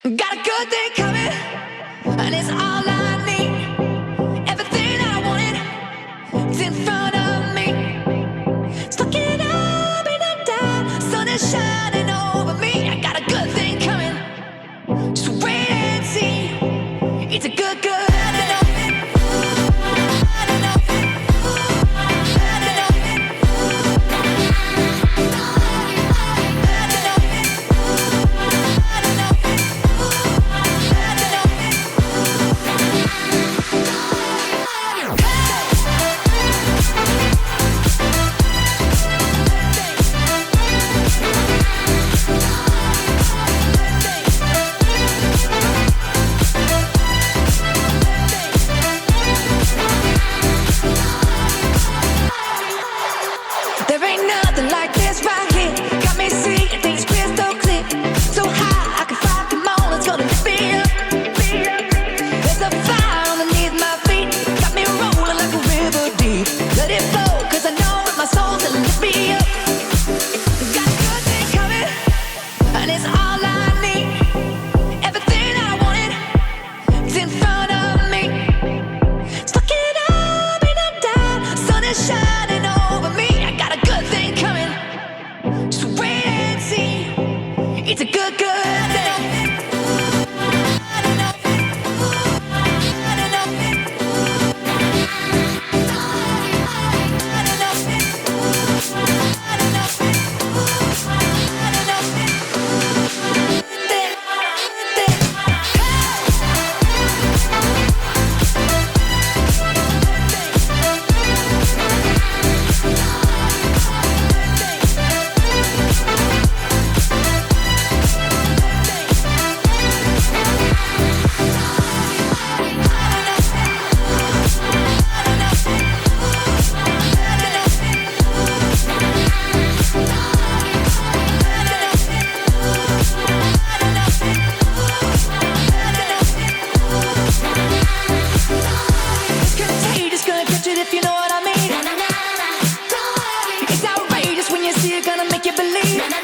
Got a good thing coming, and it's all I need. Everything I wanted is in front of me. Stuck it up in the dark, sun is shining over me. I got a good thing coming, just wait and see. It's a good, good. If you know what I mean, it's outrageous when you see it, gonna make you believe.